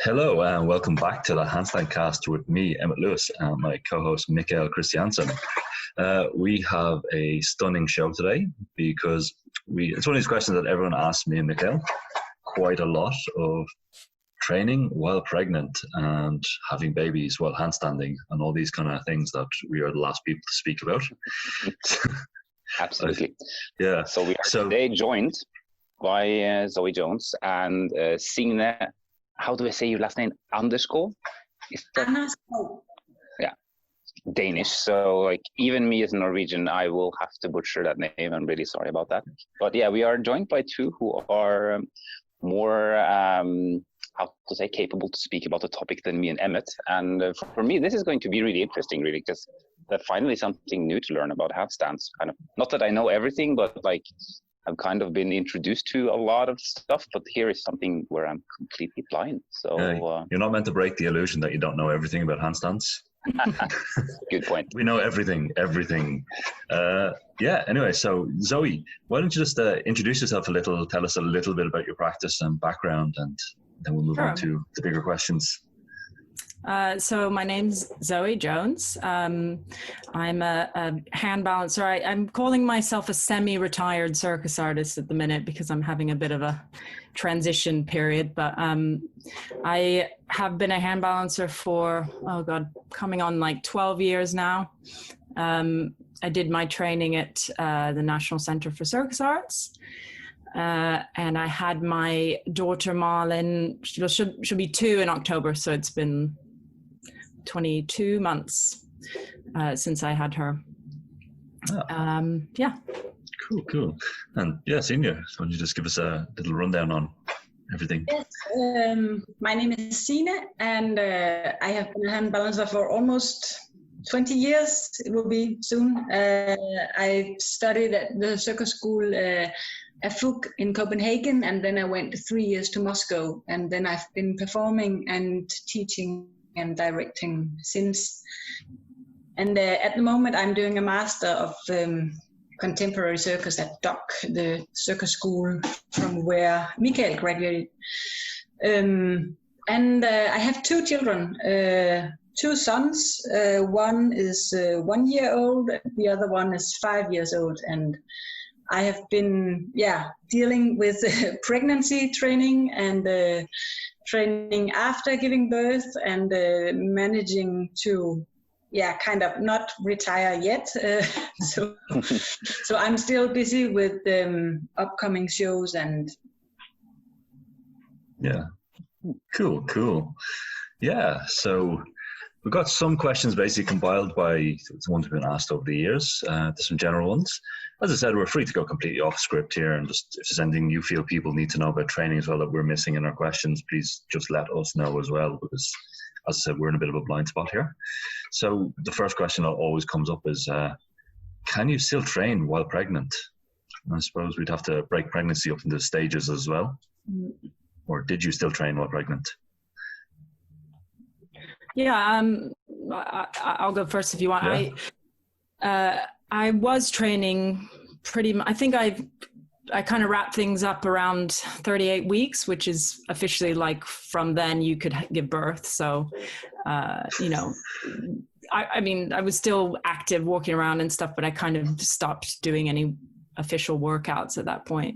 Hello and welcome back to the Handstandcast with me, Emmet Lewis, and my co-host Mikael Christiansen. We have a stunning show today because it's one of these questions that everyone asks me and Mikael quite a lot of training while pregnant and having babies while handstanding and all these kind of things that we are the last people to speak about. Absolutely. Yeah. So we are today joined by Zoe Jones and Signe. How do I say your last name? Anderskov? Anderskov. Yeah, Danish. So like even me as a Norwegian, I will have to butcher that name. I'm really sorry about that. But yeah, we are joined by two who are more, how to say, capable to speak about the topic than me and Emmet. And for me, this is going to be really interesting, really, because that's finally something new to learn about handstands. Kind of, not that I know everything, but like I've kind of been introduced to a lot of stuff, but here is something where I'm completely blind. So you're not meant to break the illusion that you don't know everything about handstands. Good point. We know everything. Anyway, so Zoe, why don't you just introduce yourself a little, tell us a little bit about your practice and background, and then we'll move on to the bigger questions. So my name's Zoe Jones. I'm a hand balancer. I'm calling myself a semi-retired circus artist at the minute because I'm having a bit of a transition period. But I have been a hand balancer for, coming on like 12 years now. I did my training at the National Center for Circus Arts. And I had my daughter Marlin, she'll be 2 in October, so it's been 22 months since I had her. Cool. And Signe, why don't you just give us a little rundown on everything? Yes, my name is Signe, and I have been a hand balancer for almost 20 years. It will be soon. I studied at the circus school at FUG in Copenhagen, and then I went 3 years to Moscow, and then I've been performing and teaching and directing since. And at the moment I'm doing a master of contemporary circus at DOC, the circus school from where Mikael graduated. And I have 2 children, 2 sons. One is 1 year old, the other one is 5 years old. And I have been dealing with pregnancy training and training after giving birth, and managing to kind of not retire yet. So I'm still busy with upcoming shows and Cool. So we've got some questions basically compiled by the ones we've been asked over the years. There's some general ones. As I said, we're free to go completely off script here, and just if there's anything you feel people need to know about training as well that we're missing in our questions, please just let us know as well, because as I said, we're in a bit of a blind spot here. So the first question that always comes up is, can you still train while pregnant? I suppose we'd have to break pregnancy up into stages as well. Or did you still train while pregnant? I'll go first if you want. I was training pretty much. I think I kind of wrapped things up around 38 weeks, which is officially like from then you could give birth. So, I was still active walking around and stuff, but I kind of stopped doing any official workouts at that point.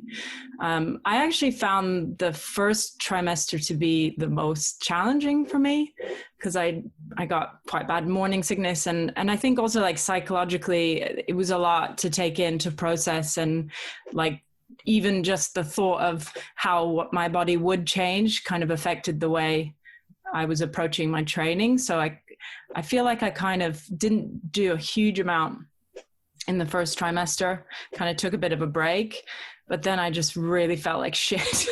I actually found the first trimester to be the most challenging for me because I got quite bad morning sickness, and I think also like psychologically it was a lot to take in, to process, and like even just the thought of how my body would change kind of affected the way I was approaching my training. So I feel like I kind of didn't do a huge amount in the first trimester, kind of took a bit of a break, but then I just really felt like shit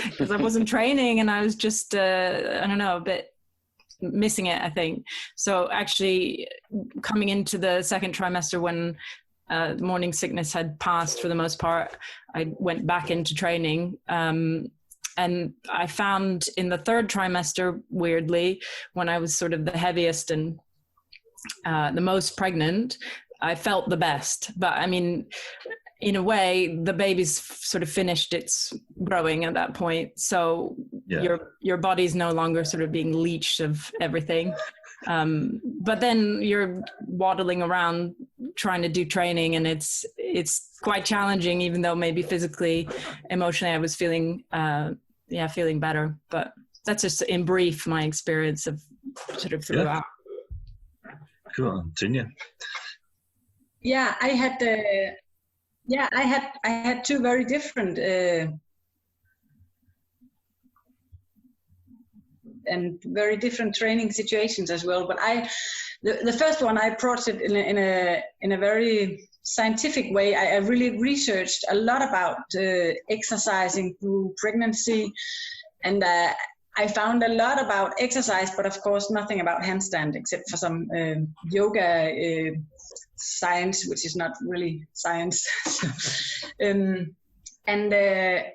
because I wasn't training and I was just, a bit missing it, I think. So actually coming into the second trimester when morning sickness had passed for the most part, I went back into training. And I found in the third trimester, weirdly, when I was sort of the heaviest and the most pregnant, I felt the best. But I mean, in a way, the baby's sort of finished its growing at that point. So your body's no longer sort of being leached of everything. But then you're waddling around trying to do training, and it's quite challenging, even though maybe physically, emotionally, I was feeling better. But that's just in brief my experience of sort of throughout. Cool. Signe? Yeah, I had two very different and very different training situations as well. But the first one, I approached it in a very scientific way. I really researched a lot about exercising through pregnancy, and I found a lot about exercise, but of course nothing about handstand except for some yoga science, which is not really science. And I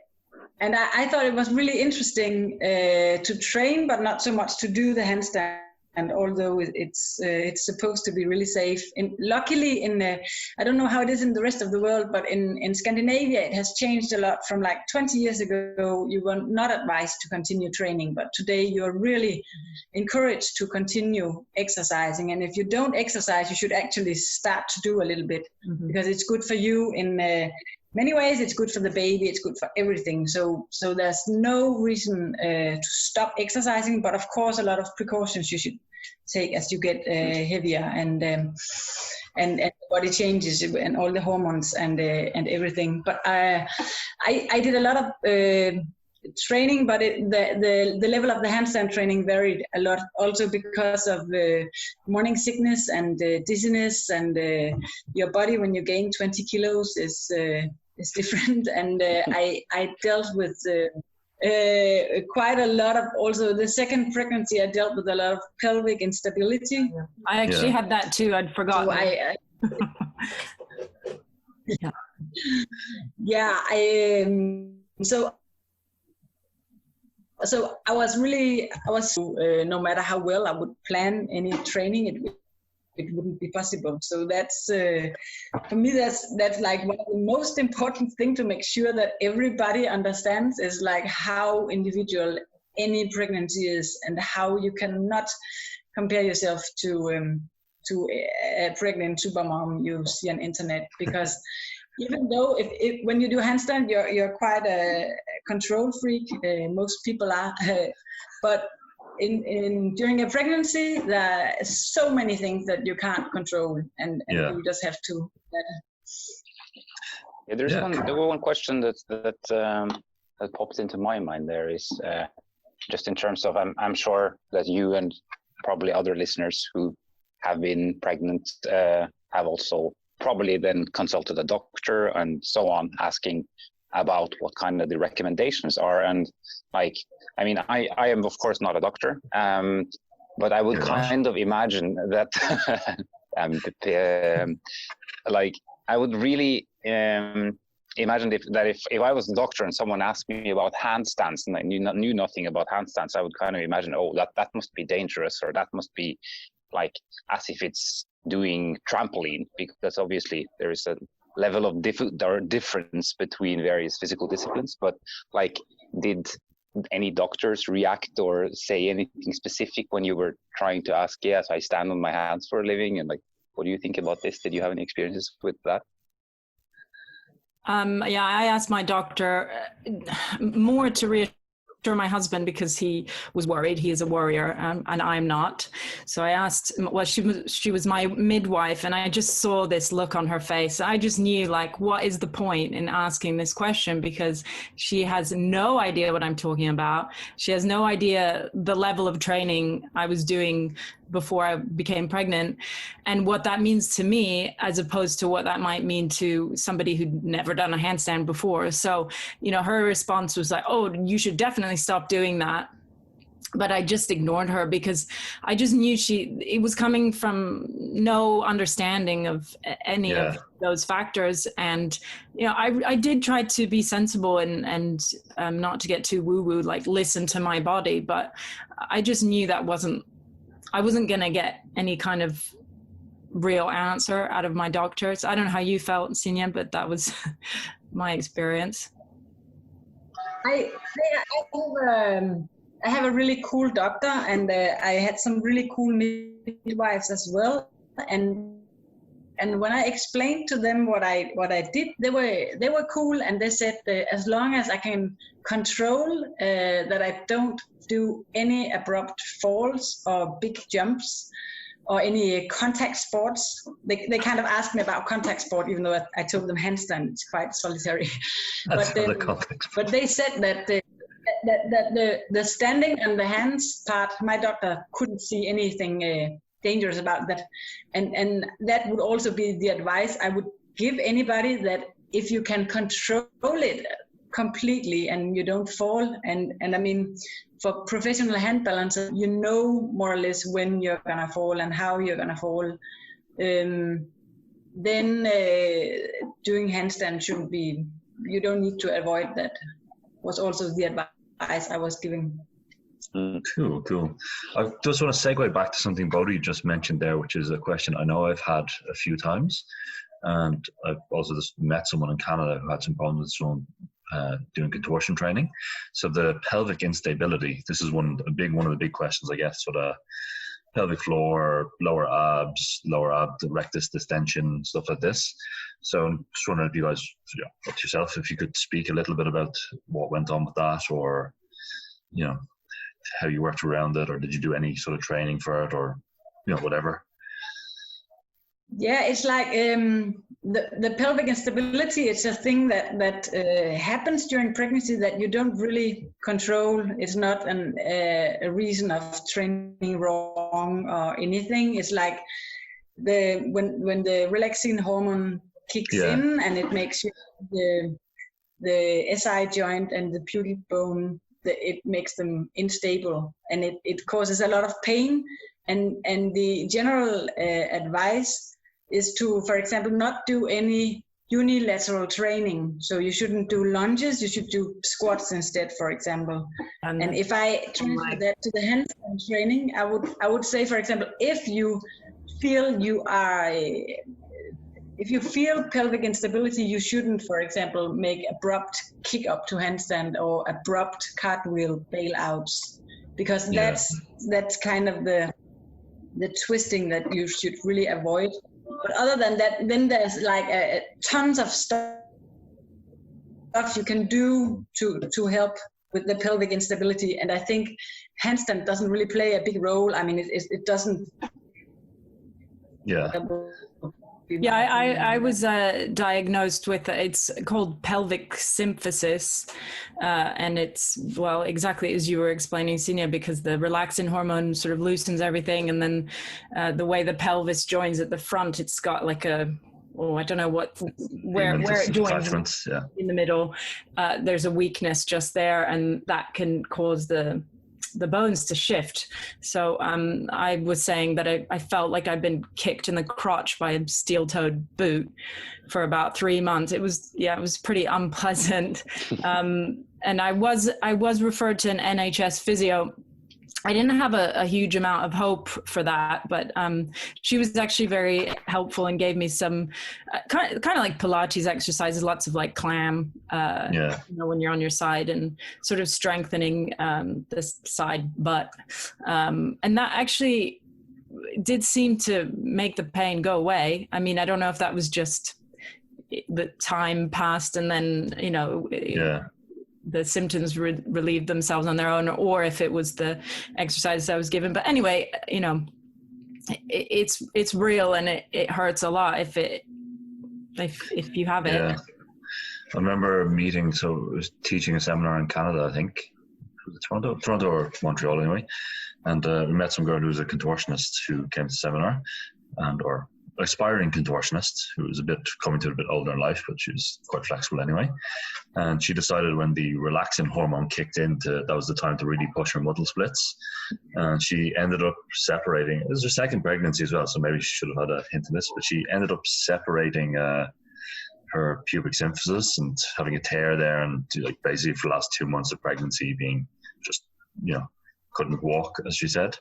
thought it was really interesting to train, but not so much to do the handstand. And although it's supposed to be really safe, and luckily I don't know how it is in the rest of the world, but in Scandinavia it has changed a lot. From like 20 years ago, you were not advised to continue training, but today you're really encouraged to continue exercising. And if you don't exercise, you should actually start to do a little bit, because it's good for you in many ways. It's good for the baby, it's good for everything. So there's no reason to stop exercising, but of course a lot of precautions you should take as you get heavier, and the body changes and all the hormones and everything. But I did a lot of training, but the level of the handstand training varied a lot, also because of morning sickness and dizziness, and your body when you gain 20 kilos is different. And I dealt with quite a lot of, also the second pregnancy I dealt with a lot of pelvic instability. I actually had that too. I'd forgotten. So I was no matter how well I would plan any training, it wouldn't be possible. So that's for me, that's like one of the most important thing to make sure that everybody understands, is like how individual any pregnancy is, and how you cannot compare yourself to a pregnant supermom you see on internet. Because even though if when you do handstand, you're quite a control freak, most people are, but during a pregnancy, there are so many things that you can't control, and you just have to. There's one question that pops into my mind. There is just in terms of, I'm sure that you and probably other listeners who have been pregnant have also probably then consulted a doctor and so on, asking about what kind of the recommendations are. And like, I mean, I am of course not a doctor, but I would kind of imagine that like I would really imagine if I was a doctor and someone asked me about handstands and I knew nothing about handstands, I would kind of imagine, oh, that must be dangerous, or that must be like as if it's doing trampoline, because obviously there is a level of difference between various physical disciplines. But like, did any doctors react or say anything specific when you were trying to ask, yes, I stand on my hands for a living, and like, what do you think about this? Did you have any experiences with that? I asked my doctor more to reassure my husband, because he was worried. He is a worrier, and I'm not. So I asked, well, she was my midwife, and I just saw this look on her face. I just knew, like, what is the point in asking this question? Because she has no idea what I'm talking about. She has no idea the level of training I was doing before I became pregnant, and what that means to me, as opposed to what that might mean to somebody who'd never done a handstand before. So, you know, her response was like, oh, you should definitely stop doing that. But I just ignored her, because I just knew it was coming from no understanding of any of those factors. And, you know, I did try to be sensible and not to get too woo-woo, like listen to my body, but I just knew I wasn't going to get any kind of real answer out of my doctors. I don't know how you felt, Signe, but that was my experience. I have a really cool doctor, and I had some really cool midwives as well. And when I explained to them what I did, they were cool, and they said as long as I can control that I don't do any abrupt falls or big jumps or any contact sports. They kind of asked me about contact sport, even though I told them handstand. It's quite solitary. But they said that the standing and the hands part, my doctor couldn't see anything dangerous about that, and that would also be the advice I would give anybody, that if you can control it completely and you don't fall, and I mean, for professional hand balancers, you know more or less when you're gonna fall and how you're gonna fall, then doing handstand shouldn't be, you don't need to avoid that, was also the advice I was giving. Cool. I just want to segue back to something Bodhi just mentioned there, which is a question I know I've had a few times, and I've also just met someone in Canada who had some problems with someone doing contortion training. So the pelvic instability, this is one of the big questions I get, sort of pelvic floor, lower abs, lower ab rectus distension, stuff like this. So I'm just wondering if you guys, yourself, if you could speak a little bit about what went on with that, or how you worked around it, or did you do any sort of training for it, or whatever? Yeah, it's like the pelvic instability. It's a thing that happens during pregnancy that you don't really control. It's not a reason of training wrong or anything. It's like when the relaxing hormone kicks in, and it makes you the SI joint and the pubic bone, it makes them unstable, and it causes a lot of pain. And the general advice is to, for example, not do any unilateral training. So you shouldn't do lunges, you should do squats instead, for example. And if I transfer that to the handstand training, I would say, for example, if you feel pelvic instability, you shouldn't, for example, make abrupt kick up to handstand or abrupt cartwheel bailouts, because that's kind of the twisting that you should really avoid. But other than that, then there's like tons of stuff you can do to help with the pelvic instability. And I think handstand doesn't really play a big role. I mean, it doesn't. Yeah. Yeah, I was diagnosed with, it's called pelvic symphysis, and it's, well, exactly as you were explaining, Signe, because the relaxin hormone sort of loosens everything, and then the way the pelvis joins at the front, it's got like a, I don't know where it joins in the middle. There's a weakness just there, and that can cause the bones to shift. So I was saying that I felt like I'd been kicked in the crotch by a steel-toed boot for about 3 months. It was pretty unpleasant. And I was referred to an NHS physio. I didn't have a huge amount of hope for that, but she was actually very helpful and gave me some kind of like Pilates exercises, lots of like clam, when you're on your side, and sort of strengthening this side butt. And that actually did seem to make the pain go away. I mean, I don't know if that was just the time passed and then, the symptoms relieved themselves on their own, or if it was the exercises I was given. But anyway, it's real, and it hurts a lot if you have it. Yeah. I remember meeting, so I was teaching a seminar in Canada, I think, Toronto or Montreal anyway, and we met some girl who was a contortionist who came to the seminar, or aspiring contortionist who was coming to a bit older in life, but she was quite flexible anyway. And she decided when the relaxin hormone kicked in, that was the time to really push her muscle splits. And she ended up separating. It was her second pregnancy as well, so maybe she should have had a hint in this, but she ended up separating her pubic symphysis and having a tear there, and basically for the last 2 months of pregnancy being just, couldn't walk, as she said.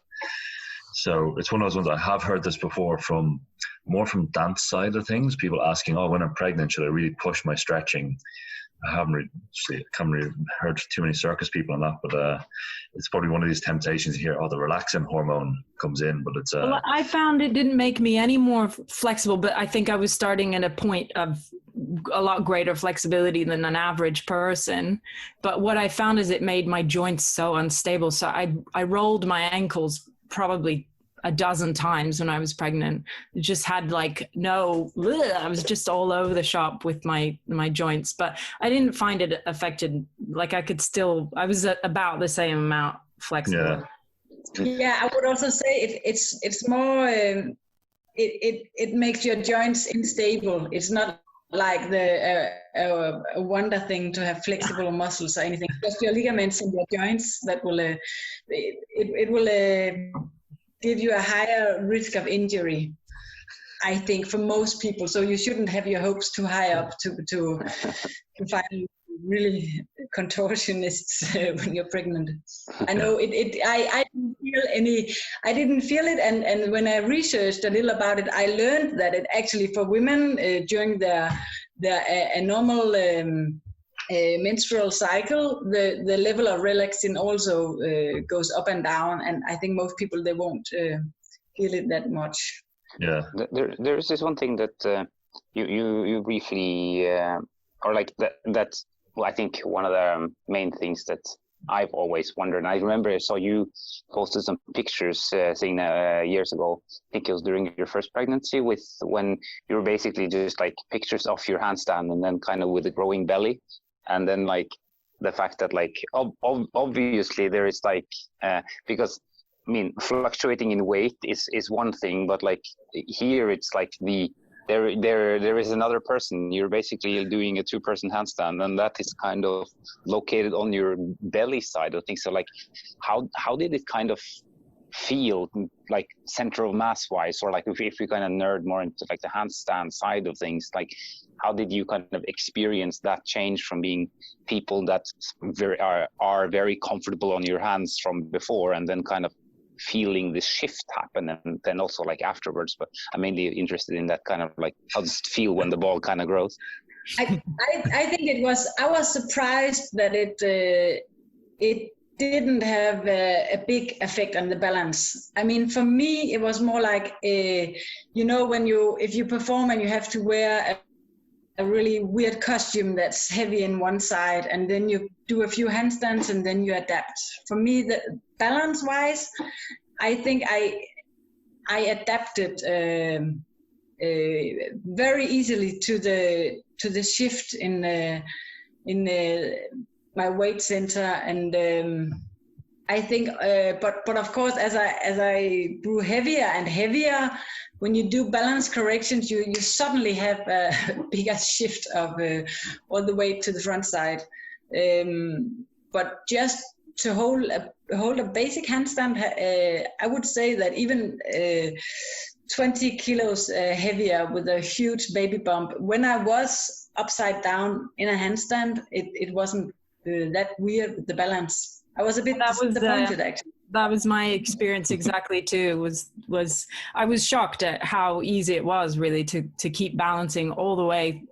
So it's one of those ones, I have heard this before from more from dance side of things. People asking, "Oh, when I'm pregnant, should I really push my stretching?" I haven't really heard too many circus people on that, but it's probably one of these temptations here. Oh, the relaxin hormone comes in, but it's. Well, I found it didn't make me any more flexible, but I think I was starting at a point of a lot greater flexibility than an average person. But what I found is it made my joints so unstable. So I rolled my ankles probably a dozen times when I was pregnant. It just had like I was just all over the shop with my joints, but I didn't find it affected. Like I was about the same amount flexible. Yeah, I would also say it's more it makes your joints unstable. It's not like a wonder thing to have flexible muscles or anything. Just your ligaments in your joints that will it will give you a higher risk of injury, I think, for most people. So you shouldn't have your hopes too high up to find really contortionists when you're pregnant. I know I didn't feel it, and when I researched a little about it, I learned that it actually for women during their normal menstrual cycle, the level of relaxin also goes up and down, and I think most people, they won't feel it that much. Yeah. There's this one thing that you briefly or like that's I think one of the main things that I've always wondered. I remember I saw you posted some pictures saying years ago, I think it was during your first pregnancy, with when you were basically just like pictures of your handstand and then kind of with a growing belly. And then like the fact that like obviously there is like because I mean fluctuating in weight is one thing, but like here it's like there is another person. You're basically doing a 2-person handstand, and that is kind of located on your belly side of things. So like how did it kind of feel, like center of mass wise, or like if we kind of nerd more into like the handstand side of things, like how did you kind of experience that change from being people that are very comfortable on your hands from before, and then kind of feeling this shift happen, and then also like afterwards? But I'm mainly interested in that kind of like, how does it feel when the ball kind of grows? I think I was surprised that it didn't have a big effect on the balance. I mean, for me, it was more like, if you perform and you have to wear a really weird costume that's heavy in one side, and then you do a few handstands and then you adapt. For me, the balance-wise, I think I adapted very easily to the shift in my weight center, and I think, but of course, as I grew heavier and heavier, when you do balance corrections, you suddenly have a bigger shift of all the way to the front side. But just to hold a basic handstand, I would say that even 20 kilos heavier with a huge baby bump, when I was upside down in a handstand, it wasn't that weird with the balance. I was a bit disappointed, actually. That was my experience exactly too. Was I was shocked at how easy it was really to keep balancing all the way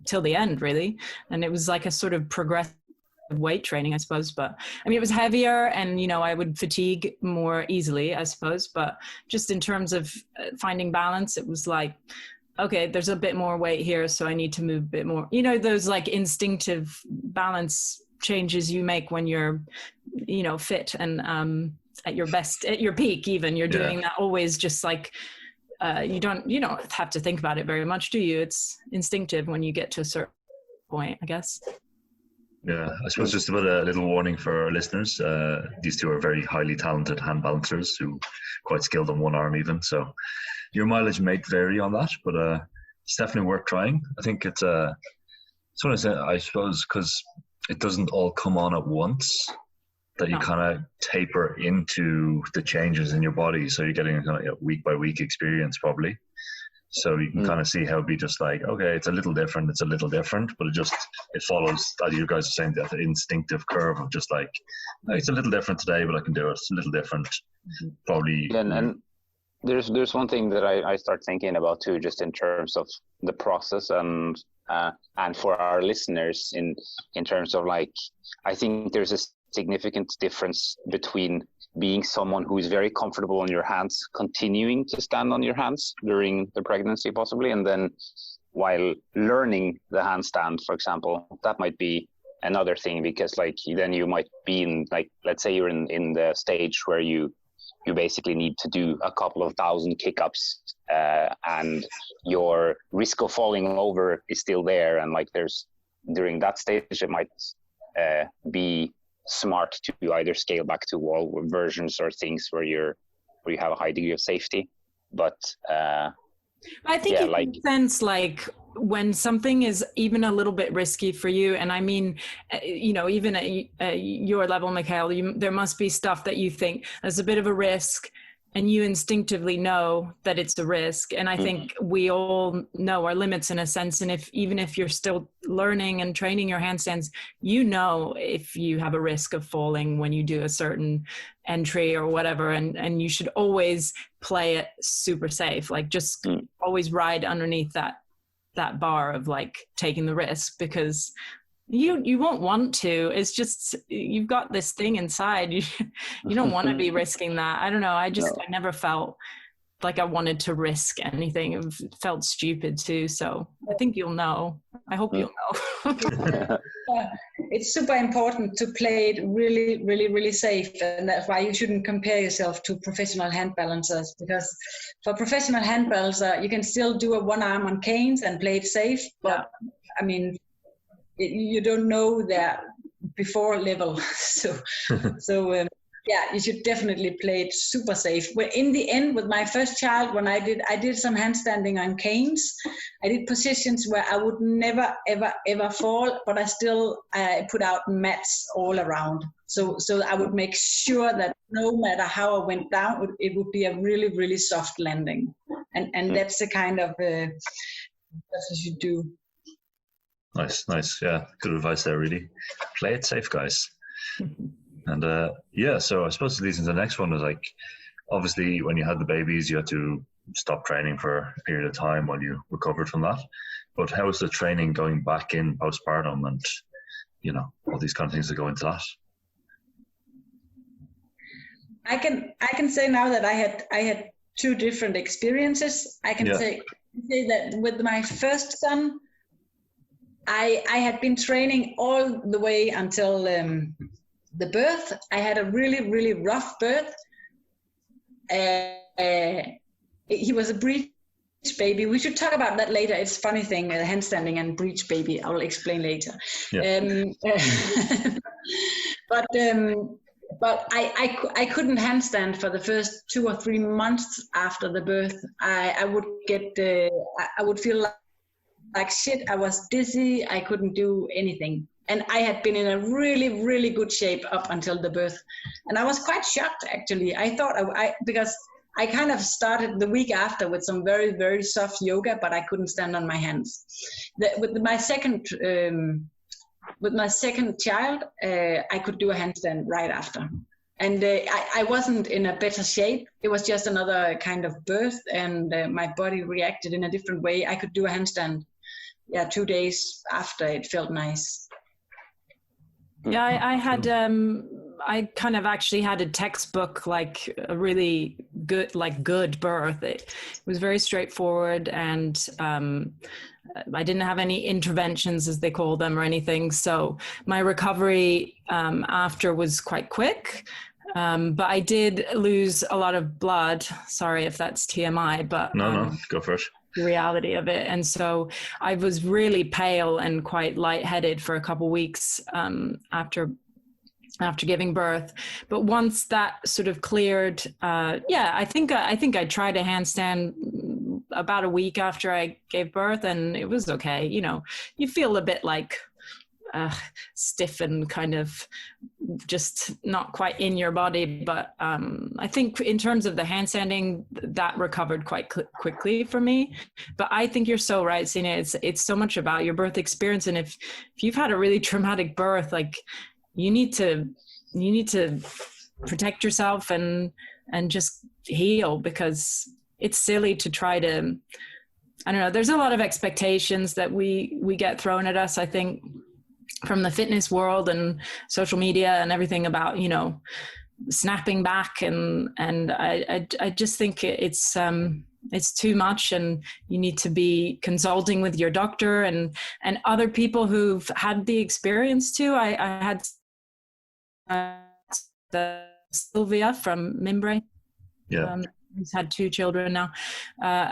till the end, really. And it was like a sort of progressive weight training, I suppose. But I mean, it was heavier, and I would fatigue more easily, I suppose. But just in terms of finding balance, it was like, okay, there's a bit more weight here, so I need to move a bit more. Those like instinctive balance changes you make when you're fit and at your best, at your peak even. You're doing that always, just like you don't have to think about it very much, do you? It's instinctive when you get to a certain point, I guess. Yeah, I suppose just about a little warning for our listeners. These two are very highly talented hand balancers who quite skilled on one arm even, so your mileage may vary on that, but it's definitely worth trying. I think it's one of I suppose, because it doesn't all come on at once, that you kind of taper into the changes in your body. So you're getting a kind of week by week experience probably. So you can kind of see how it'd be just like, okay, it's a little different, but it follows, as you guys are saying, that instinctive curve of just like, it's a little different today, but I can do it. It's a little different. Probably. there's one thing that I start thinking about too, just in terms of the process and for our listeners in terms of like, I think there's a significant difference between being someone who is very comfortable on your hands, continuing to stand on your hands during the pregnancy possibly, and then while learning the handstand, for example, that might be another thing, because like then you might be in, like, let's say you're in the stage where you basically need to do a couple of thousand kick-ups, and your risk of falling over is still there, and like there's, during that stage it might be smart to either scale back to wall versions or things where you have a high degree of safety. But I think yeah, it like, makes sense, like when something is even a little bit risky for you, and I mean, even at your level, Mikael, there must be stuff that you think there's a bit of a risk, and you instinctively know that it's a risk. And I think we all know our limits in a sense. And even if you're still learning and training your handstands, if you have a risk of falling when you do a certain entry or whatever, and you should always play it super safe. Like just always ride underneath that bar of like taking the risk, because you won't want to. It's just, you've got this thing inside. You don't want to be risking that. I don't know. I never felt like I wanted to risk anything. It felt stupid too. So I think you'll know. I hope you'll know. It's super important to play it really, really, really safe. And that's why you shouldn't compare yourself to professional hand balancers, because for professional hand balancer, you can still do a one arm on canes and play it safe. But I mean, you don't know their before level. So you should definitely play it super safe. Well, in the end, with my first child, when I did some handstanding on canes. I did positions where I would never, ever, ever fall, but I put out mats all around. So I would make sure that no matter how I went down, it would be a really, really soft landing. And that's the kind of that's what you do. Nice. Yeah, good advice there, really. Play it safe, guys. And so I suppose it leads into the next one is like, obviously when you had the babies, you had to stop training for a period of time while you recovered from that. But how is the training going back in postpartum, and, all these kind of things that go into that? I can say now that I had two different experiences. I can say that with my first son, I had been training all the way until the birth. I had a really, really rough birth. He was a breech baby. We should talk about that later. It's a funny thing, handstanding and breech baby. I will explain later. Yeah. But I couldn't handstand for the first 2 or 3 months after the birth. I would feel like shit. I was dizzy. I couldn't do anything. And I had been in a really, really good shape up until the birth. And I was quite shocked, actually. I thought because I kind of started the week after with some very, very soft yoga, but I couldn't stand on my hands. With my second child, I could do a handstand right after. And I wasn't in a better shape. It was just another kind of birth, and my body reacted in a different way. I could do a handstand 2 days after. It felt nice. Yeah, I had I kind of actually had a textbook, like a really good birth. It was very straightforward, and I didn't have any interventions, as they call them, or anything. So my recovery after was quite quick, but I did lose a lot of blood. Sorry if that's TMI, but no, go for it. The reality of it. And so I was really pale and quite lightheaded for a couple of weeks after giving birth. But once that sort of cleared, I think I tried a handstand about a week after I gave birth, and it was okay. You feel a bit like stiff and kind of just not quite in your body. But I think in terms of the handstanding, that recovered quite quickly for me. But I think you're so right, Signe. It's so much about your birth experience. And if you've had a really traumatic birth, like you need to protect yourself and and just heal, because it's silly to try to, I don't know, there's a lot of expectations that we get thrown at us, I think, from the fitness world and social media and everything about, you know, snapping back. And I just think it's too much, and you need to be consulting with your doctor and other people who've had the experience too. I had Sylvia from Mimbre. Yeah. Who's had 2 children now.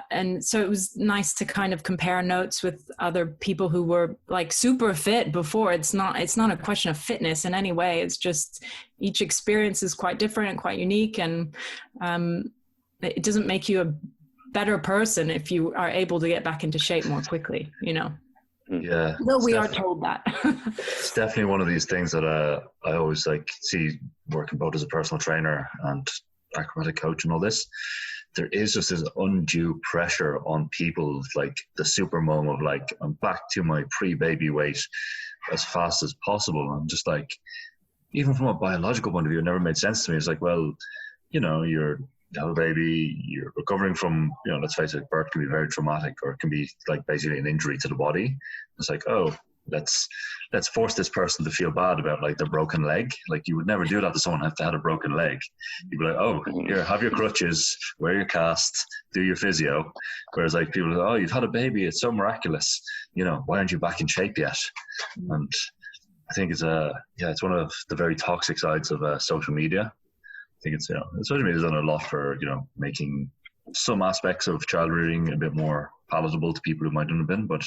And so it was nice to kind of compare notes with other people who were like super fit before. It's not a question of fitness in any way. It's just each experience is quite different and quite unique. And it doesn't make you a better person if you are able to get back into shape more quickly, you know? Yeah. Though we are told that. It's definitely one of these things that I always like see working both as a personal trainer and acrobatic coach and all this. There is just this undue pressure on people, like the super mom of like, I'm back to my pre-baby weight as fast as possible. I'm just like, even from a biological point of view, it never made sense to me. It's like, well, you know, you have a baby, you're recovering from, you know, let's face it, birth can be very traumatic, or it can be like basically an injury to the body. It's like, oh, let's force this person to feel bad about like their broken leg. Like you would never do that to someone who had a broken leg. You'd be like, oh, here, have your crutches, wear your cast, do your physio. Whereas like people are like, oh, you've had a baby, it's so miraculous. You know, why aren't you back in shape yet? And I think it's it's one of the very toxic sides of social media. I think it's, you know, social media has done a lot for, you know, making some aspects of child rearing a bit more palatable to people who might not have been, but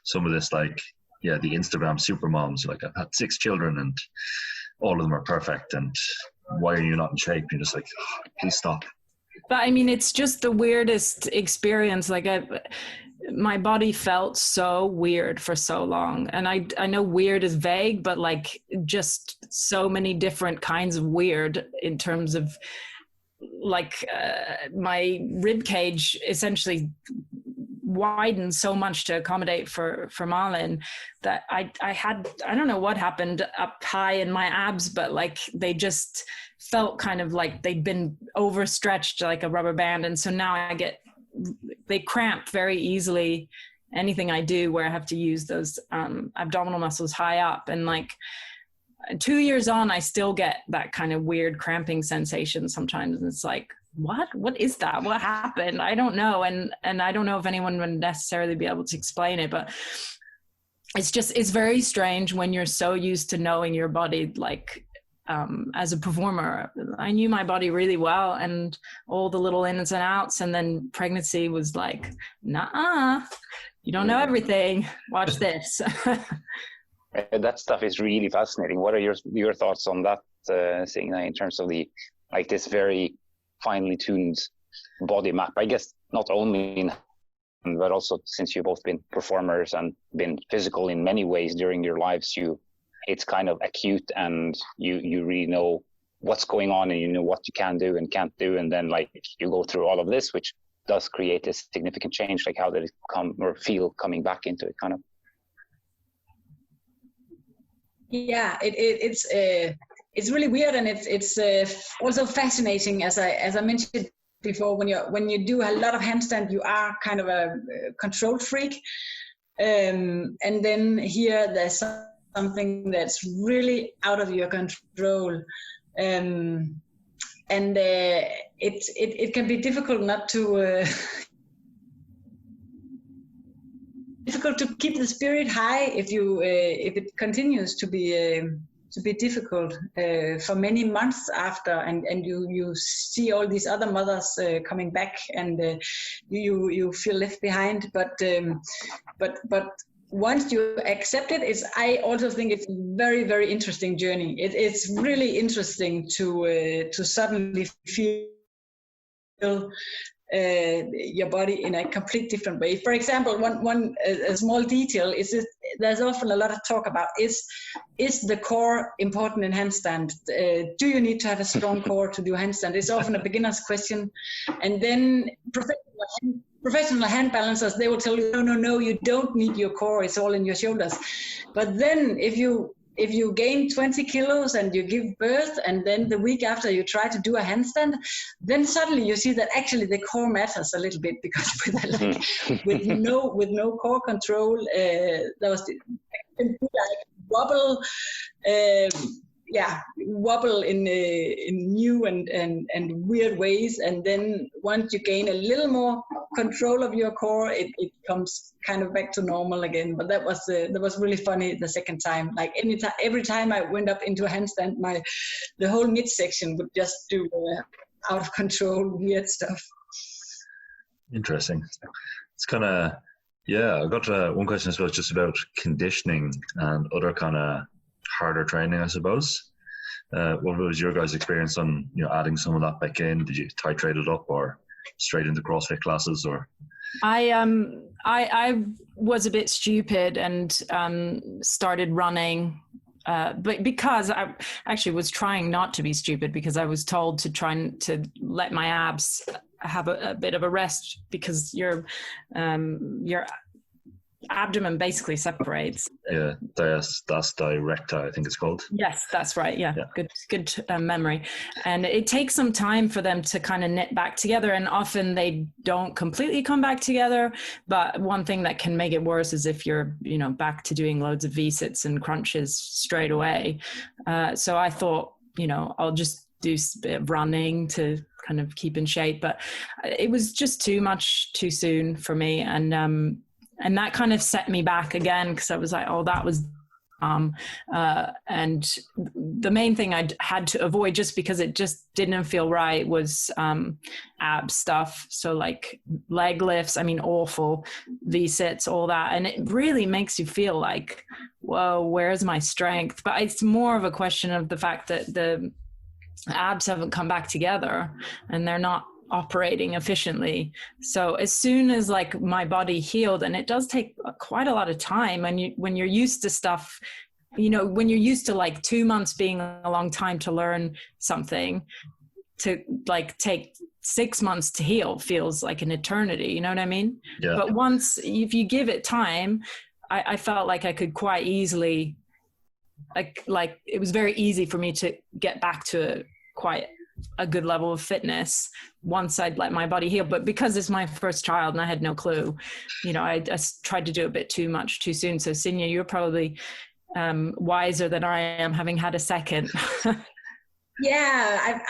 some of this, like, yeah, the Instagram super moms, like, I've had 6 children and all of them are perfect, and why are you not in shape? You're just like, oh, please stop. But I mean, it's just the weirdest experience. Like my body felt so weird for so long. And I know weird is vague, but like just so many different kinds of weird in terms of like my rib cage essentially widened so much to accommodate for Malin that I don't know what happened up high in my abs, but like they just felt kind of like they'd been overstretched like a rubber band. And so now they cramp very easily anything I do where I have to use those abdominal muscles high up. And like 2 years on, I still get that kind of weird cramping sensation sometimes. And it's like, what is that? What happened? I don't know. And I don't know if anyone would necessarily be able to explain it, but it's very strange when you're so used to knowing your body, like, as a performer. I knew my body really well and all the little ins and outs. And then pregnancy was like, nah, you don't know everything. Watch this. That stuff is really fascinating. What are your thoughts on that, Signe, in terms of this very finely tuned body map? I guess not only but also since you've both been performers and been physical in many ways during your lives, it's kind of acute, and you really know what's going on, and you know what you can do and can't do, and then like you go through all of this, which does create a significant change. Like, how did it come or feel coming back into it, kind of? Yeah, it's really weird, and it's also fascinating, as I mentioned before. When you do a lot of handstand, you are kind of a control freak, and then here there's something that's really out of your control, and it can be difficult not to. Difficult to keep the spirit high if it continues to be difficult for many months after, and you see all these other mothers coming back, and you feel left behind. But once you accept it, I also think it's a very, very interesting journey. It's really interesting to suddenly feel your body in a complete different way. For example, one small detail is that there's often a lot of talk about is the core important in handstand? Do you need to have a strong core to do handstand? It's often a beginner's question, and then professional hand balancers, they will tell you, no, you don't need your core, it's all in your shoulders. But then if you if you gain 20 kilos and you give birth, and then the week after you try to do a handstand, then suddenly you see that actually the core matters a little bit, because with no core control, there was like wobble. Wobble in new and weird ways, and then once you gain a little more control of your core, it comes kind of back to normal again. But that was really funny the second time. Like every time I went up into a handstand, the whole midsection would just do out of control weird stuff. Interesting. It's kind of, I got one question as well, just about conditioning and other kind of harder training, I suppose. What was your guys' experience on adding some of that back in? Did you titrate it up or straight into CrossFit classes? Or I was a bit stupid and started running, but because I actually was trying not to be stupid, because I was told to try to let my abs have a bit of a rest, because your abdomen basically separates. Yeah, das directa, I think it's called. Yes, that's right. Yeah. Good memory. And it takes some time for them to kind of knit back together, and often they don't completely come back together. But one thing that can make it worse is if you're back to doing loads of V-sits and crunches straight away. So I thought, I'll just do a bit of running to kind of keep in shape, but it was just too much too soon for me. And that kind of set me back again, because I was like, oh, that was and the main thing I had to avoid, just because it just didn't feel right, was ab stuff. So like leg lifts, awful, V-sits, all that. And it really makes you feel like, whoa, where's my strength? But it's more of a question of the fact that the abs haven't come back together and they're not operating efficiently. So as soon as like my body healed, and it does take quite a lot of time, and when you're used to stuff, when you're used to like 2 months being a long time to learn something, to like take 6 months to heal feels like an eternity, you know what I mean? Yeah. But once, if you give it time, I felt like I could quite easily, like it was very easy for me to get back to quite a good level of fitness once I'd let my body heal. But because it's my first child and I had no clue, I tried to do a bit too much too soon. So Signe, you're probably wiser than I am, having had a second. Yeah,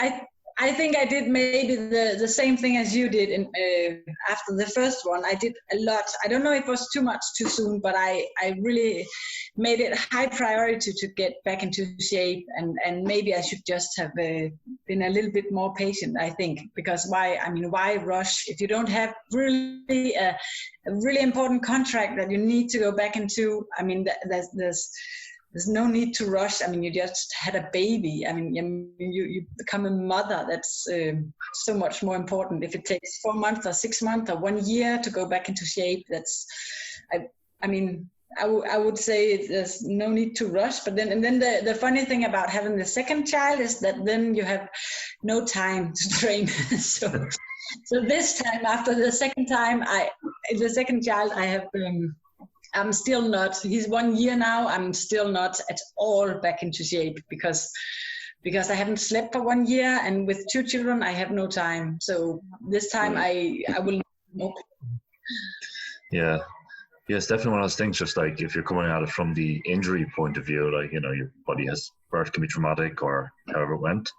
I think I did maybe the same thing as you did after the first one. I did a lot. I don't know if it was too much too soon, but I really made it high priority to get back into shape, and maybe I should just have been a little bit more patient, I think, because why rush if you don't have really a really important contract that you need to go back into? There's no need to rush. You just had a baby. You become a mother. That's so much more important. If it takes 4 months or 6 months or 1 year to go back into shape, I would say there's no need to rush. But then the funny thing about having the second child is that then you have no time to train. So this time, after the second child, I have. I'm still not, he's 1 year now, I'm still not at all back into shape, because I haven't slept for 1 year, and with 2 children, I have no time. So this time I will. Yeah. Yeah, it's definitely one of those things, just like if you're coming at it from the injury point of view, like, your body birth can be traumatic or however it went.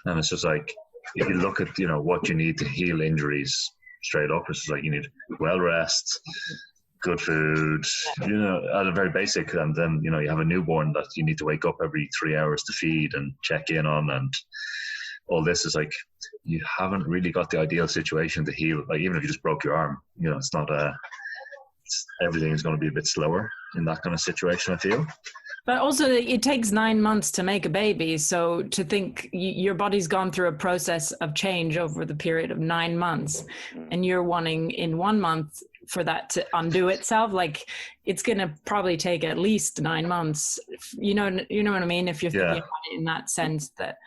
And it's just like, if you look at, what you need to heal injuries straight up, it's just like you need well rest, good food, at a very basic, and then you have a newborn that you need to wake up every 3 hours to feed and check in on, and all this is like, you haven't really got the ideal situation to heal. Like, even if you just broke your arm, it's not everything is going to be a bit slower in that kind of situation, I feel. But also, it takes 9 months to make a baby. So to think your body's gone through a process of change over the period of 9 months, and you're wanting in 1 month for that to undo itself, like, it's going to probably take at least 9 months. You know what I mean? If you're thinking about it in that sense, that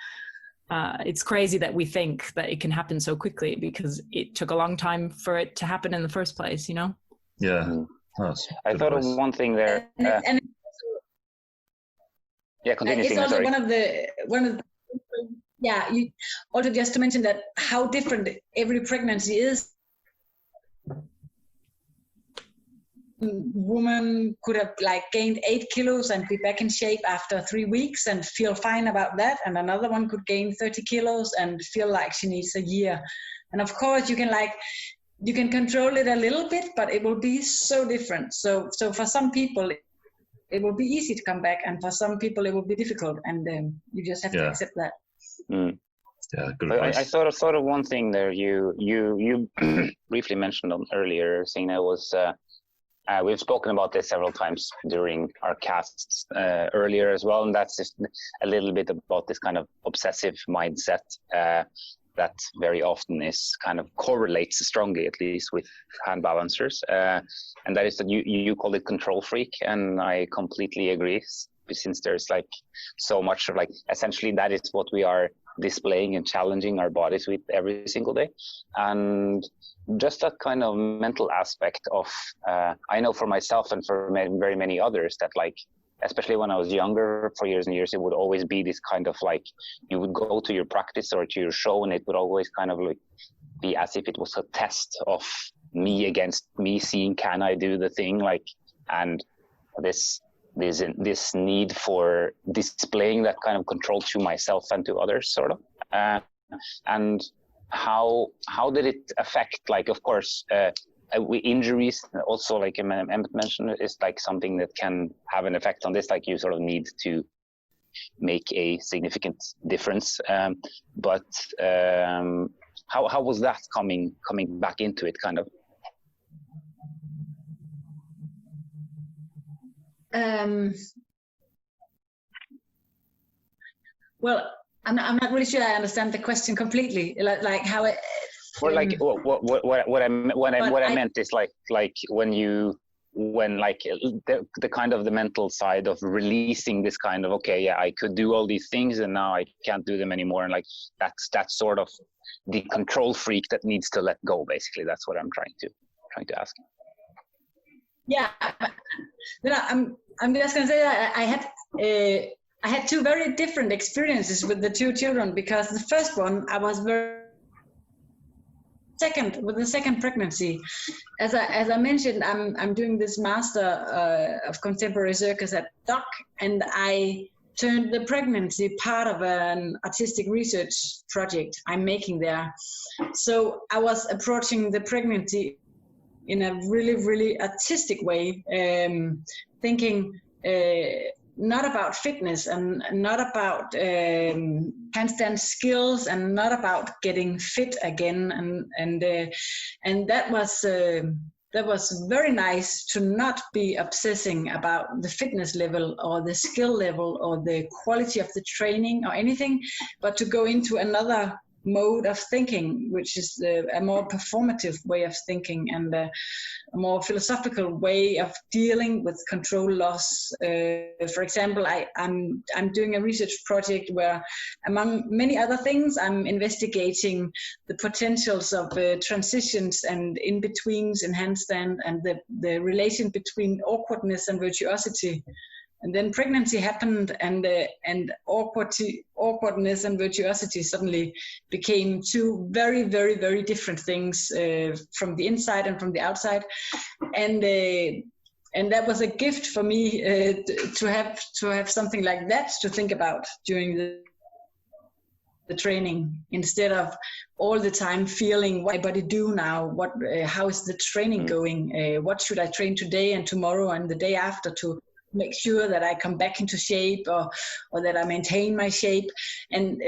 it's crazy that we think that it can happen so quickly, because it took a long time for it to happen in the first place, Yeah. I thought of one thing there. Yeah, continue. It's also sorry. one of the yeah. You also just to mention that how different every pregnancy is. Woman could have like gained 8 kilos and be back in shape after 3 weeks and feel fine about that, and another one could gain 30 kilos and feel like she needs a year. And of course you can control it a little bit, but it will be so different. So for some people it will be easy to come back, and for some people it will be difficult, and you just have to accept that. Yeah, good advice. I thought of one thing there. You briefly mentioned earlier, Signe, was we've spoken about this several times during our casts earlier as well, and that's just a little bit about this kind of obsessive mindset that very often is kind of correlates strongly, at least, with hand balancers, and that is that you call it control freak, and I completely agree, since there's like so much of like essentially that is what we are displaying and challenging our bodies with every single day. And just that kind of mental aspect of I know for myself and for very many others that, like, especially when I was younger, for years and years, it would always be this kind of like, you would go to your practice or to your show and it would always kind of like be as if it was a test of me against me, seeing can I do the thing, like, and this need for displaying that kind of control to myself and to others, sort of. And how did it affect, like, of course, injuries also, like Emmet mentioned, is like something that can have an effect on this, like you sort of need to make a significant difference. But how was that coming back into it, kind of? Well, I'm not really sure I understand the question completely. Like how it. Or like what I meant is like when like the kind of the mental side of releasing this kind of, okay, yeah, I could do all these things and now I can't do them anymore, and like that's sort of the control freak that needs to let go. Basically, that's what I'm trying to ask. Yeah, I'm just gonna say that I had two very different experiences with the two children, because the first one I was with the second pregnancy, as I mentioned, I'm doing this master of contemporary circus at DOC, and I turned the pregnancy part of an artistic research project I'm making there. So I was approaching the pregnancy in a really, really artistic way, thinking not about fitness and not about handstand skills and not about getting fit again, and that was very nice to not be obsessing about the fitness level or the skill level or the quality of the training or anything, but to go into another mode of thinking, which is a more performative way of thinking and a more philosophical way of dealing with control loss. For example, I'm doing a research project where, among many other things, I'm investigating the potentials of transitions and in-betweens in handstand, and the relation between awkwardness and virtuosity. And then pregnancy happened, and awkwardness and virtuosity suddenly became two very, very, very different things from the inside and from the outside. And that was a gift for me to have something like that to think about during the training, instead of all the time feeling what my body do now, how is the training going, what should I train today and tomorrow and the day after to make sure that I come back into shape or that I maintain my shape. And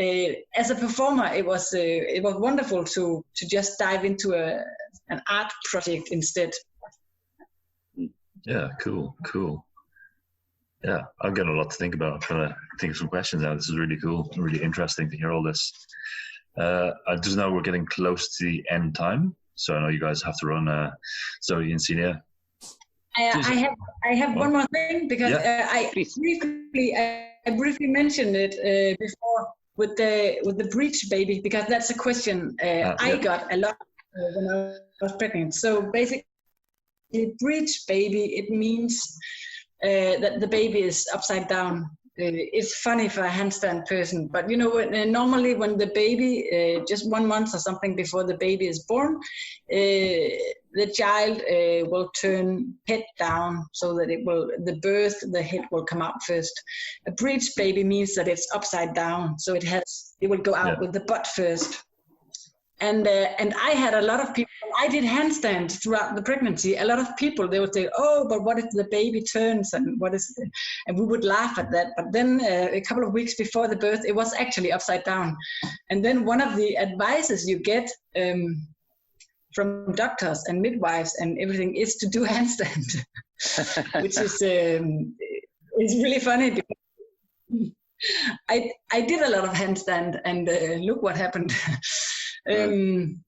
as a performer, it was wonderful to just dive into an art project instead. Yeah, cool. Yeah, I'm getting a lot to think about. I'm trying to think of some questions now. This is really cool, really interesting to hear all this. I just know we're getting close to the end time, so I know you guys have to run. Zoe and Signe. I have one more thing, because I briefly mentioned it before with the breech baby, because that's a question I got a lot when I was pregnant. So basically, breech baby, it means that the baby is upside down, it's funny for a handstand person, but you know, normally when the baby, just 1 month or something before the baby is born, the child will turn head down so that the head will come out first. A breech baby means that it's upside down, so it will go out with the butt first. And I had a lot of people, I did handstands throughout the pregnancy. A lot of people, they would say, oh, but what if the baby turns and and we would laugh at that. But then a couple of weeks before the birth, it was actually upside down. And then one of the advices you get from doctors and midwives and everything is to do handstand, which is really funny because I did a lot of handstand and look what happened. And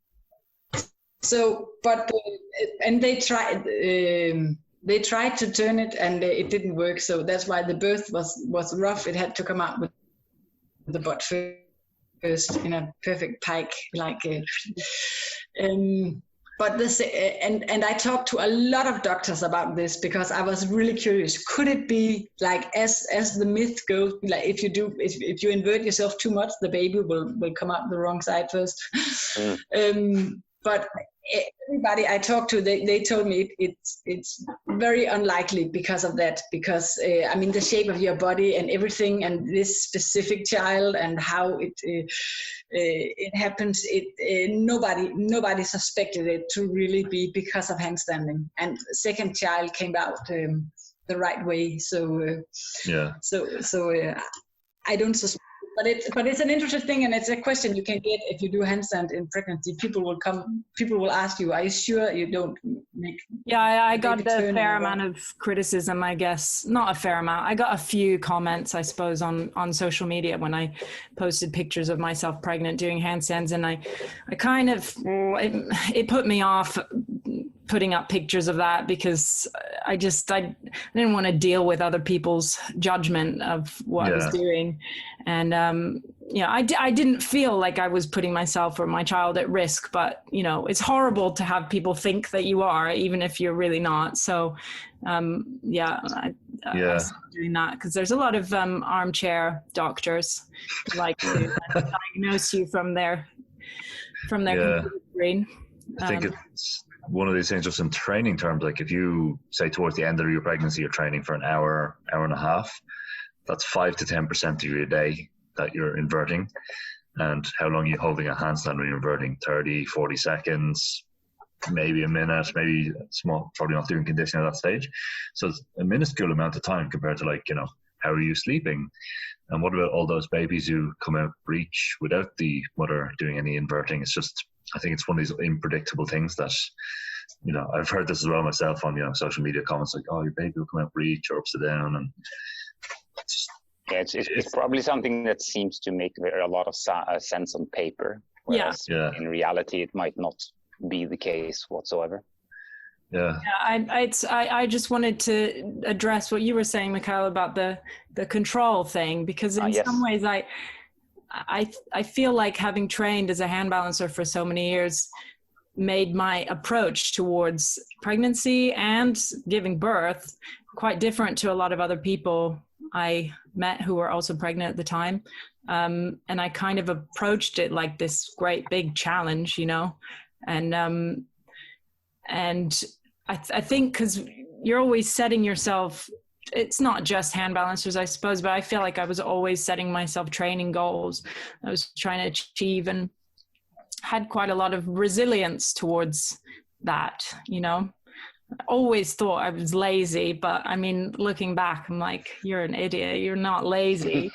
they tried to turn it and it didn't work. So that's why the birth was rough. It had to come out with the butt first in a perfect pike, like. But this, and I talked to a lot of doctors about this because I was really curious. Could it be like as the myth goes, like if you invert yourself too much, the baby will come out the wrong side first. But everybody I talked to, they told me it's very unlikely because of that. Because I mean, the shape of your body and everything, and this specific child and how it happens. Nobody suspected it to really be because of handstanding. And second child came out the right way. So I don't suspect. But it's an interesting thing, and it's a question you can get if you do handstand in pregnancy. People will ask you, are you sure you don't make... Yeah, I got a fair amount of criticism, I guess. Not a fair amount. I got a few comments, I suppose, on social media when I posted pictures of myself pregnant doing handstands, and I kind of, it put me off putting up pictures of that because I didn't want to deal with other people's judgment of what I was doing. And, I didn't feel like I was putting myself or my child at risk, but, it's horrible to have people think that you are, even if you're really not. So, I stopped doing that because there's a lot of armchair doctors who like to diagnose you from their computer screen. I think it's one of these things just in training terms, like if you say towards the end of your pregnancy, you're training for an hour and a half, that's 5 to 10% of your day that you're inverting. And how long are you holding a handstand when you're inverting? 30, 40 seconds, maybe a minute, maybe small, probably not doing conditioning at that stage. So it's a minuscule amount of time compared to how are you sleeping? And what about all those babies who come out breech without the mother doing any inverting? It's just, I think it's one of these unpredictable things that, I've heard this as well myself on, social media comments like, oh, your baby will come out breech or upside down. And it's probably something that seems to make a lot of sense on paper. Whereas in reality, it might not be the case whatsoever. Yeah, I just wanted to address what you were saying, Mikael, about the control thing, because in some ways I feel like having trained as a hand balancer for so many years made my approach towards pregnancy and giving birth quite different to a lot of other people I met who were also pregnant at the time. And I kind of approached it like this great big challenge, and I think because you're always setting yourself, it's not just hand balancers, I suppose, but I feel like I was always setting myself training goals I was trying to achieve, and had quite a lot of resilience towards that, I always thought I was lazy, but I mean, looking back, I'm like, you're an idiot. You're not lazy.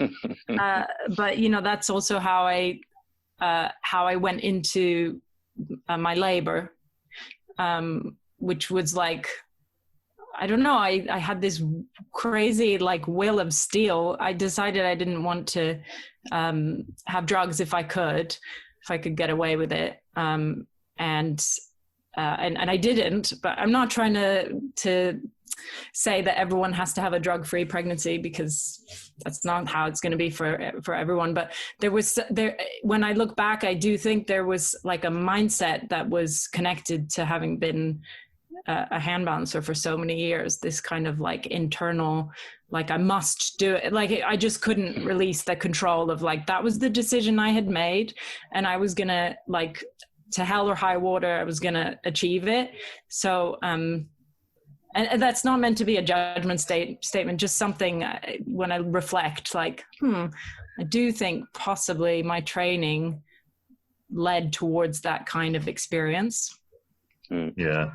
But that's also how I went into my labor, which was like, I don't know. I had this crazy will of steel. I decided I didn't want to have drugs if I could get away with it. And I didn't, but I'm not trying to say that everyone has to have a drug-free pregnancy, because that's not how it's going to be for everyone. But when I look back, I do think there was like a mindset that was connected to having been a hand balancer for so many years, this kind of like internal, like I must do it. Like I just couldn't release the control of like, that was the decision I had made and I was going to like, to hell or high water, I was going to achieve it. So, and that's not meant to be a judgment statement, just something when I reflect like, I do think possibly my training led towards that kind of experience. Yeah,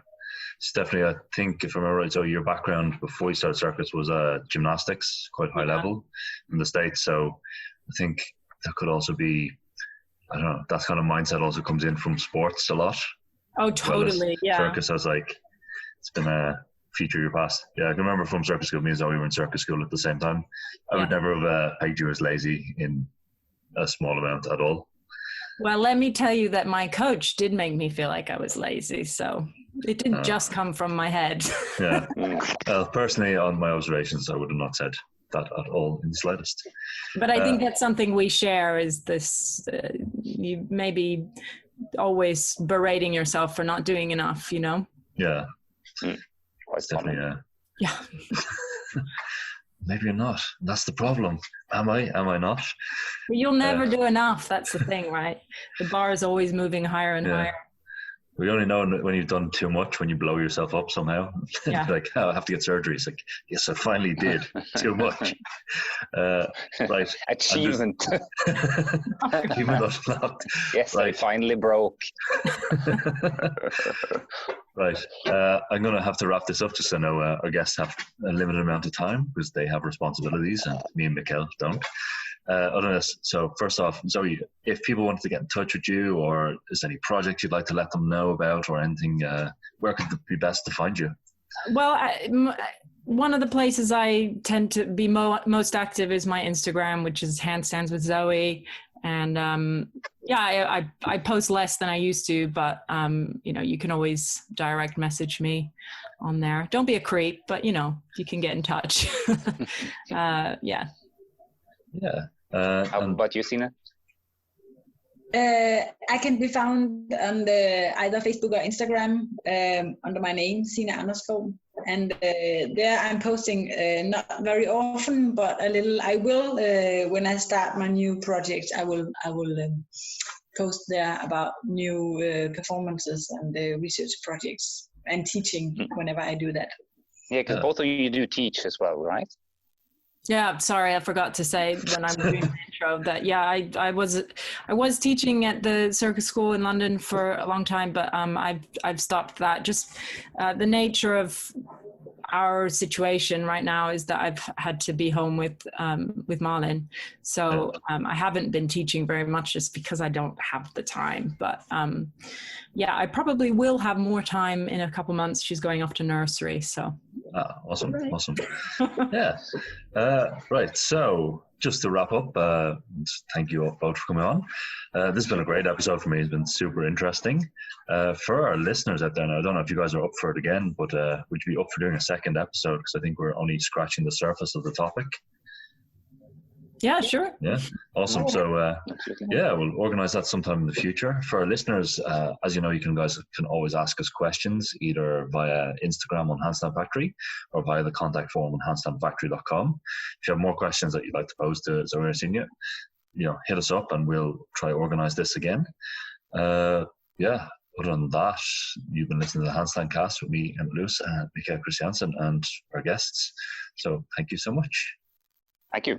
it's definitely, I think if I remember right, so your background before you started circus was gymnastics, quite high level in the States. So I think that could also be, I don't know, that kind of mindset also comes in from sports a lot. Oh, totally. Yeah. Circus, I was like, it's been a feature of your past. Yeah, I can remember from circus school, me and Zoe were in circus school at the same time. I would never have pegged you as lazy in a small amount at all. Well, let me tell you that my coach did make me feel like I was lazy. So it didn't just come from my head. Yeah. Personally, on my observations, I would have not said that at all in the slightest. But I think that's something we share is this, you maybe always berating yourself for not doing enough, you know? Yeah. Definitely, yeah. Maybe you're not. That's the problem. Am I not? But you'll never do enough. That's the thing, right? The bar is always moving higher and higher. We only know when you've done too much, when you blow yourself up somehow. Yeah. Like, oh, I have to get surgery. It's like, yes, I finally did too much. Right. Achievement. Achievement unlocked. Yes, right. I finally broke. Right. I'm going to have to wrap this up just so I know our guests have a limited amount of time because they have responsibilities and me and Mikael don't. Other than this, so first off, Zoe, if people wanted to get in touch with you or is there any projects you'd like to let them know about or anything, where could it be best to find you? Well, one of the places I tend to be most active is my Instagram, which is Handstands with Zoe. And I post less than I used to, but you know, you can always direct message me on there. Don't be a creep, but you know, you can get in touch. Yeah. How about you, Signe? I can be found on either Facebook or Instagram under my name, Signe Anderskov. And there I'm posting not very often, but a little. I will when I start my new project. I will post there about new performances and research projects and teaching whenever I do that. Yeah, because both of you do teach as well, right? Yeah, sorry, I forgot to say when I'm doing the intro that I was teaching at the circus school in London for a long time, but I've stopped that. Just the nature of our situation right now is that I've had to be home with Marlin, so I haven't been teaching very much just because I don't have the time. But I probably will have more time in a couple months. She's going off to nursery, so. Awesome. Yeah. Right. So just to wrap up, thank you both for coming on. This has been a great episode for me. It's been super interesting. For our listeners out there, now, I don't know if you guys are up for it again, but would you be up for doing a second episode? Because I think we're only scratching the surface of the topic. Yeah, sure. Yeah, awesome. So, we'll organize that sometime in the future. For our listeners, as you know, you guys can always ask us questions either via Instagram on Handstand Factory or via the contact form on handstandfactory.com. If you have more questions that you'd like to pose to Zoe or Signe, hit us up and we'll try to organize this again. Other than that, you've been listening to the Handstandcast with me, Emmet and Mikael Christiansen, and our guests. So thank you so much. Thank you.